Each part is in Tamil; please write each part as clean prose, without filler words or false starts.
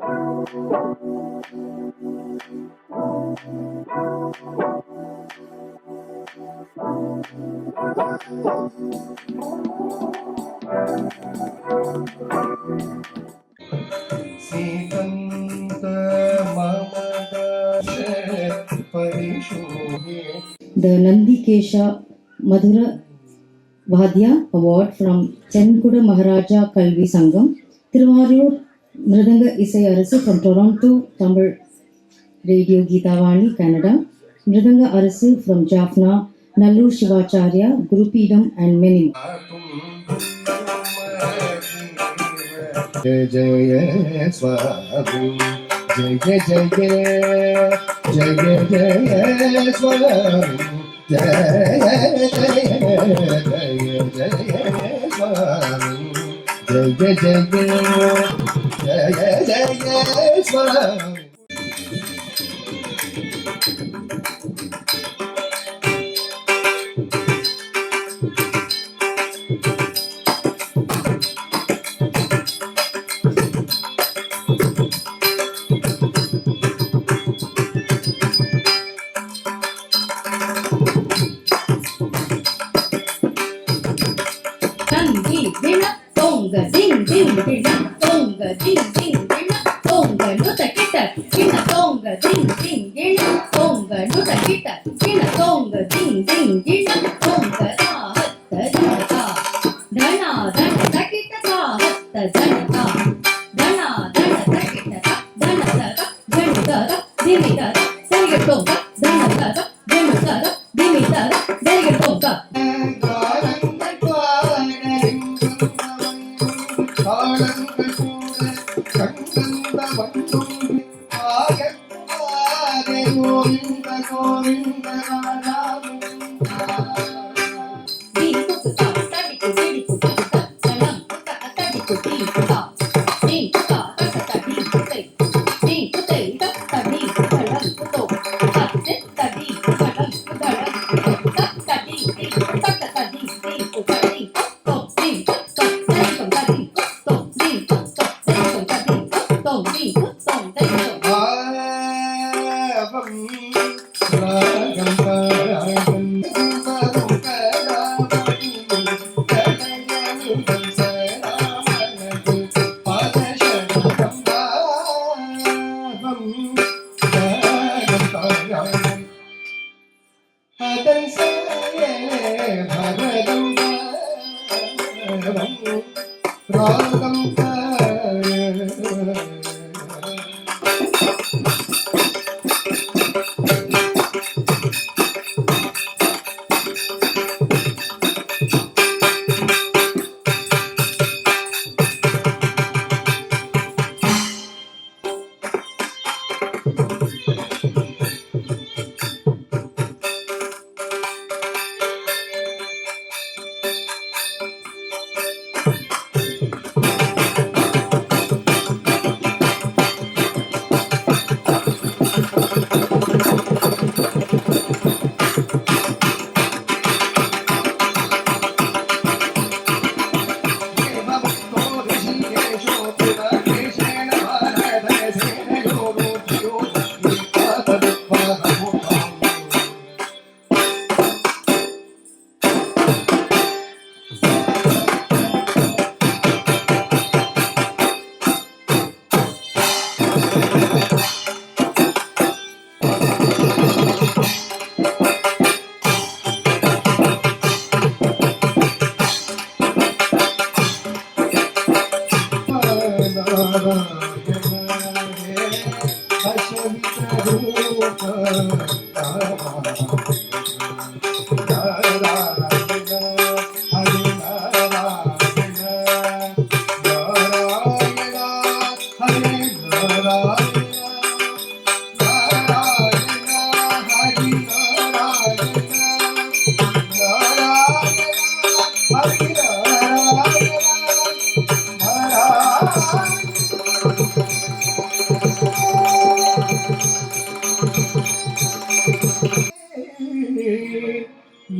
The Nandikesha Madhura Vadya Award from Chenkuda Maharaja Kalvi Sangam, Thiruvarur Mridanga Isai Arasu from Toronto, Tamil Radio Geetavani, Canada, Mridanga Arasu from Jaffna, Nallur Shivacharya, Gurupidam and many more. Jaya Swami, Jaya Jaya, Jaya Jaya Swami, Jaya Jaya, Jaya Jaya Swami, Jaya Jaya, Jaya Jaya Swami. Tonga ding ding ding tonga ding ding ding tonga nuta kita kina tonga ding ding ding tonga nuta kita kina tonga ding ding ding tonga ta hatta dana dana takita ta hatta dana dana dana takita ta dana dana dana dimi ta dana tonga dana dana dana dimi ta dana tonga.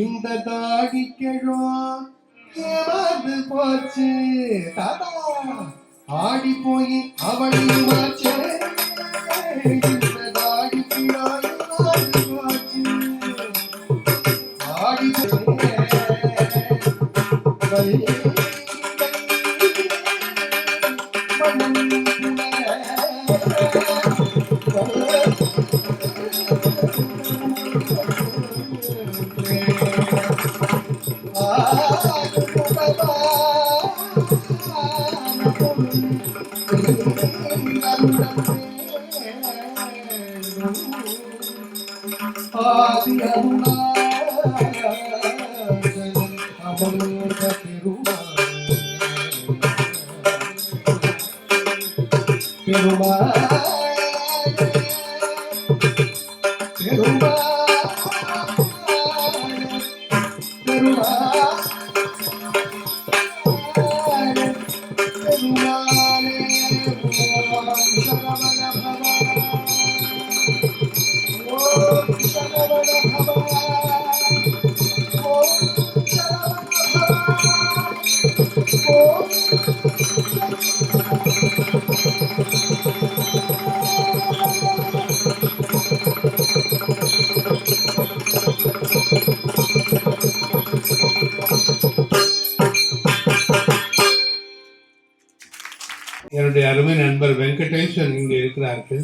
இந்த தாடிக்கழோ ஏமாந்து போச்சு தாத்தா ஆடி போய் அவளியுமாச்சே ஆடி என்னுடைய அருமை நண்பர் வெங்கடேசன் இங்கே இருக்கிறார்கள்.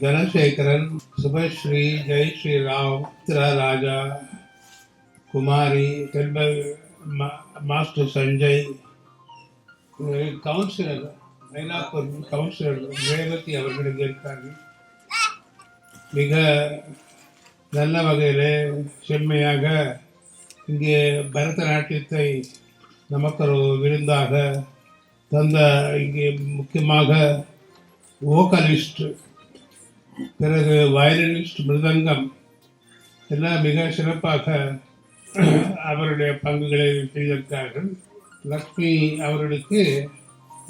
Dhanasekaran, Subashree, Jayashree Rao, Raja, Kumari, master Sanjay, councillor Mylapore councillor Revathi அவர்கள் இங்கே இருக்கார்கள். மிக நல்ல வகையில் செம்மையாக இங்கே பரதநாட்டியத்தை நமக்கு ஒரு விருந்தாக தந்த இங்கே முக்கியமாக வோக்கலிஸ்ட், பிறகு வயலினிஸ்ட், மிருதங்கம் எல்லாம் மிக சிறப்பாக அவருடைய பங்குகளை செய்திருக்கார்கள். லக்ஷ்மி அவர்களுக்கு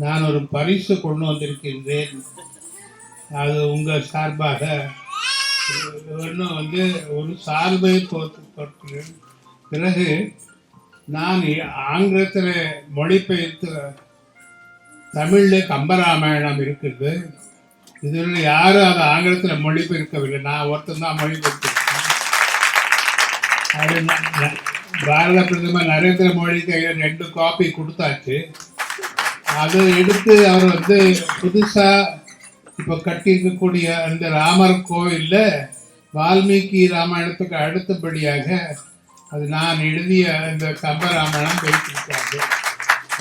நான் ஒரு பரிசு கொண்டு வந்திருக்கின்றேன். அது உங்கள் சார்பாக இன்னும் ஒரு சால்வை போட்டுக்கிறேன். பிறகு நான் ஆங்கிலத்தில் மொழிபெயர்த்து தமிழில் கம்பராமாயணம் இருக்குது. இதில் யாரும் அதை ஆங்கிலத்தில் மொழிபெயர்க்கவில்லை, நான் ஒருத்தன் தான் மொழிபெயர்த்திருக்கேன். அது பாரத பிரதமர் நரேந்திர மோடிக்கு 2 காப்பி கொடுத்தாச்சு. அதை எடுத்து அவர் புதுசாக இப்போ கட்டியிருக்கக்கூடிய அந்த ராமர் கோவிலில் வால்மீகி ராமாயணத்துக்கு அடுத்தபடியாக அது நான் எழுதிய இந்த கம்பராமாயணம் வைத்திருக்காங்க.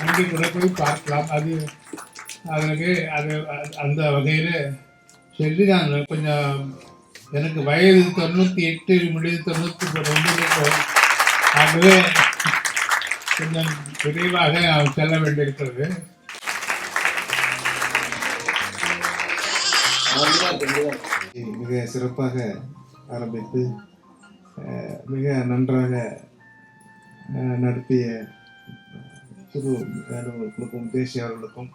அங்கே கூட போய் பார்க்கலாம். அது அந்த வகையில் சொல்லி நான் கொஞ்சம் எனக்கு வயது 98 முடிவு 99, ஆகவே கொஞ்சம் விரைவாக செல்ல வேண்டியிருக்கிறது. மிக சிறப்பாக ஆரம்பித்து மிக நன்றாக நடத்திய திரு வேணுவர்களுக்கும் தேசிய அவர்களுக்கும்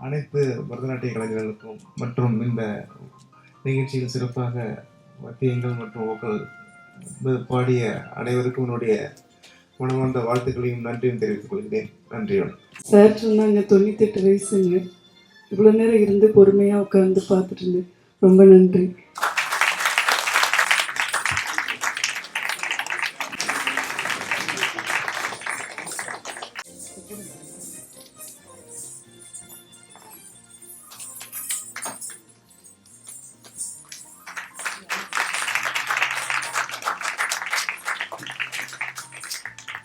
அனைத்து பரதநாட்டிய கலைஞர்களுக்கும் மற்றும் இந்த நிகழ்ச்சியில் சிறப்பாக வாத்தியங்கள் மற்றும் வோக்கல் பாடிய அனைவருக்கும் என்னுடைய மனமார்ந்த வாழ்த்துக்களையும் நன்றியும் தெரிவித்துக் கொள்கிறேன். நன்றியோடு. சார் சொன்னாங்க 98 வயசுங்க. இவ்வளோ நேரம் இருந்து பொறுமையாக உட்காந்து பார்த்துட்டு இருந்தேன். ரொம்ப நன்றி.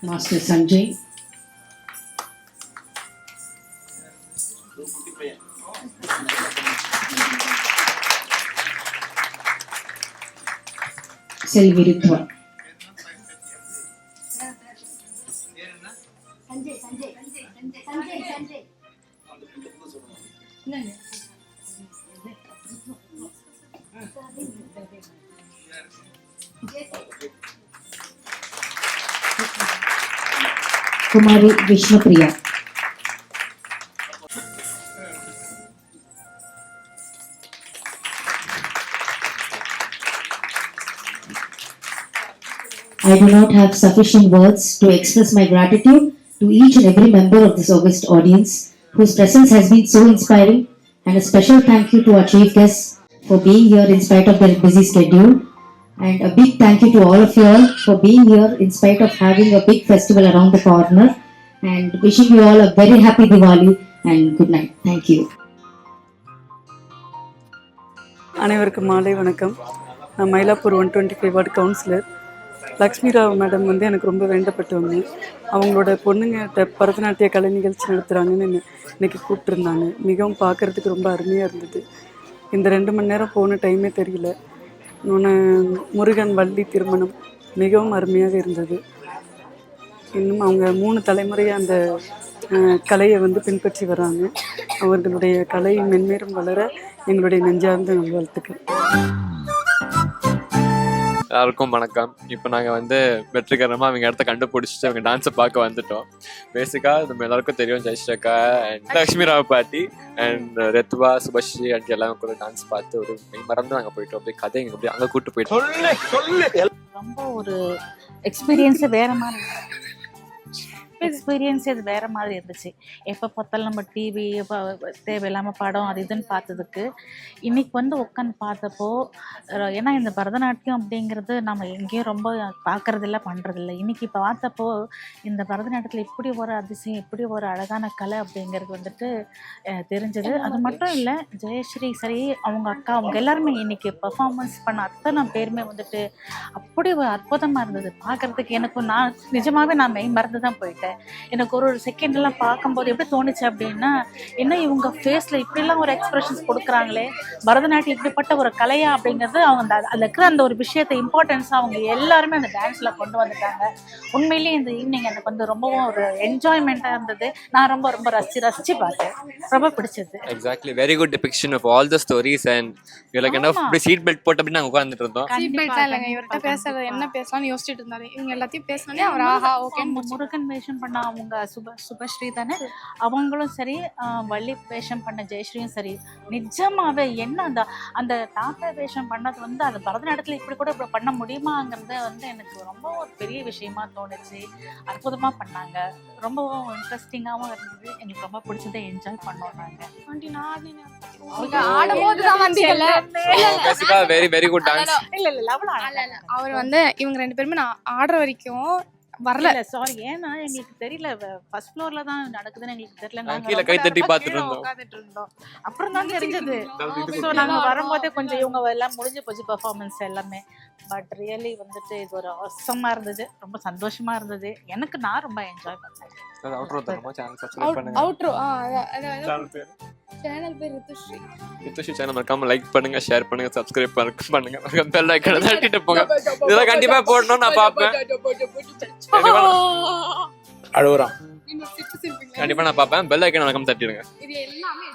Master Sanjay, Selvi Ritva, Kumari Vishnupriya. I do not have sufficient words to express my gratitude to each and every member of this august audience whose presence has been so inspiring, and a special thank you to our chief guests for being here in spite of their busy schedule, and a big thank you to all of you all for being here in spite of having a big festival around the corner, and wishing you all a very happy Diwali and good night. Thank you. அனைவருக்கும் மாலை வணக்கம். நான் Mylapore 125 ward councillor. Lakshmi Rao madam வந்து எனக்கு ரொம்ப வேண்டப்பட்டவங்க. அவங்களோட பொண்ணுங்கிட்ட பரதநாட்டிய கலை நிகழ்ச்சி நடத்துகிறாங்கன்னு இன்னைக்கு கூப்பிட்டுருந்தாங்க. மிகவும் பார்க்குறதுக்கு ரொம்ப அருமையாக இருந்தது. இந்த 2 மணி நேரம் போன டைமே தெரியல. இன்னொன்று முருகன் வள்ளி திருமணம் மிகவும் அருமையாக இருந்தது. இன்னும் அவங்க 3 தலைமுறையாக அந்த கலையை வந்து பின்பற்றி வராங்க. அவர்களுடைய கலை மென்மேலும் வளர எங்களுடைய நெஞ்சார்ந்த நல்வாழ்த்துக்கள். எல்லாருக்கும் வணக்கம். இப்போ நாங்கள் வந்து வெற்றிகரமாக அவங்க இடத்த கண்டுபிடிச்சிட்டு அவங்க டான்ஸை பார்க்க வந்துட்டோம். பேசிக்காக நம்ம எல்லாருக்கும் தெரியும், ஜெயஸ்ரேகா அண்ட் லக்ஷ்மி ராவ் பாட்டி அண்ட் ரெத்வா சுபஸ்ரீ அண்ட் எல்லாரும் கூட டான்ஸ் பார்த்து ஒரு மறந்து நாங்கள் போயிட்டோம். அப்படியே கதை எங்க அப்படியே அங்கே கூப்பிட்டு போயிட்டோம். ரொம்ப ஒரு எக்ஸ்பீரியன்ஸே வேற மாதிரி இது வேற மாதிரி இருந்துச்சு. எப்போ பார்த்தாலும் நம்ம டிவி தேவையில்லாமல் படம் அது இதுன்னு பார்த்ததுக்கு இன்னைக்கு வந்து உட்காந்து பார்த்தப்போ, ஏன்னா இந்த பரதநாட்டியம் அப்படிங்கிறது நம்ம எங்கேயும் ரொம்ப பார்க்கறதில்ல பண்ணுறதில்ல. இன்னைக்கு பார்த்தப்போ இந்த பரதநாட்டியத்தில் இப்படி ஒரு அதிசயம், இப்படி ஒரு அழகான கலை அப்படிங்கிறது வந்துட்டு தெரிஞ்சது. அது மட்டும் இல்லை, ஜெயஸ்ரீ சரி, அவங்க அக்கா, அவங்க எல்லாருமே இன்னைக்கு பெர்ஃபார்மன்ஸ் பண்ண அத்தனை பேருமே வந்துட்டு அப்படி ஒரு அற்புதமாக இருந்தது பார்க்கறதுக்கு. எனக்கு நான் நிஜமாவே நான் மெய் மறந்து தான் போயிட்டேன். எனக்கு ஒரு செகண்ட்லாம் பார்க்கும்போது எப்படி தோணுச்சு அப்படின்னா, என்ன இவங்க ஃபேஸில் இப்படிலாம் ஒரு எக்ஸ்பிரஷன்ஸ் கொடுக்குறாங்களே, பரதநாட்டியம் இப்படிப்பட்ட ஒரு கலையா அப்படிங்கிறது அவங்க அதில் இருக்கிற அந்த ஒரு விஷயத்தை இம்பார்ட்டன்ஸாக அவங்க எல்லாருமே அந்த டான்ஸில் கொண்டு வந்துட்டாங்க. உண்மையிலேயே இந்த ஈவினிங் எனக்கு வந்து ரொம்பவும் ஒரு என்ஜாய்மெண்ட்டாக இருந்தது. நான் ரொம்ப ரொம்ப ரசித்து பார்த்தேன். ரொம்ப பிடிச்சது. Exactly, very good depiction of all the stories. And இவளுக்கு என்ன இப்படி சீட் பெல்ட் போட்டு அப்படி நாங்கள் உட்காந்துட்டு இருந்தோம். சீட் பெல்ட்லாம் இல்லைங்க, இவர்கிட்ட பேசுறது என்ன பேசலாம்னு யோசிச்சுட்டு இருந்தாரு. இவங்க எல்லாத்தையும் பேசினாலே அவர் ஆஹா ஓகே. முருகன் வேஷம் பண்ண அவங்க சுபஸ்ரீ தானே, அவங்களும் சரி, வள்ளி வேஷம் பண்ண ஜெயஸ்ரீயும் சரி, நிஜமாவே என்ன அந்த தாத்தா வேஷம் பண்ணது வந்து அந்த பரதநாட்டியத்தில் இப்படி கூட இப்படி பண்ண முடியுமாங்கிறது வந்து எனக்கு ரொம்ப ஒரு பெரிய விஷயமா தோணுச்சு. அற்புதமாக பண்ணாங்க, ரொம்பவும் இன்ட்ரெஸ்டிங்காகவும் இருந்தது. எங்களுக்கு ரொம்ப பிடிச்சதை என்ஜாய் பண்ணோம். Very very good dance. அவர் வந்து இவங்க 2 பேருமே நான் ஆடுற வரைக்கும் வரல. சாரி, ஏன்னா எங்களுக்கு தெரியல, ஃபர்ஸ்ட் ஃப்ளோர்ல தான் நடக்குதுன்னு எங்களுக்கு தெரியல. நாங்க கீழே கை தட்டி பார்த்துட்டு இருந்தோம். அப்புறம் தான் தெரிஞ்சது. ஸோ நாங்க வரும்போதே கொஞ்சம் இவங்க எல்லாம் முடிஞ்சு போச்சு பெர்ஃபார்மன்ஸ் எல்லாமே. பட் ரியலி வந்துட்டு இது ஒரு அவசரமா இருந்தது, ரொம்ப சந்தோஷமா இருந்தது. நான் ரொம்ப என்ஜாய் பண்ணேன். சேனல் பேர் ரித்துஸ்ரீ சேனல் மறக்காம லைக் பண்ணுங்க, ஷேர் பண்ணுங்க, சப்ஸ்கிரைப் பண்ணுங்க, பெல் ஐகானை தட்டிட்டு போங்க. இதெல்லாம் கண்டிப்பா போடணும், நான் பாப்பேன். அழுவுறான், கண்டிப்பா நான் பாப்பேன். பெல் ஐகானை மறக்காம தட்டிடுங்க. இது எல்லாமே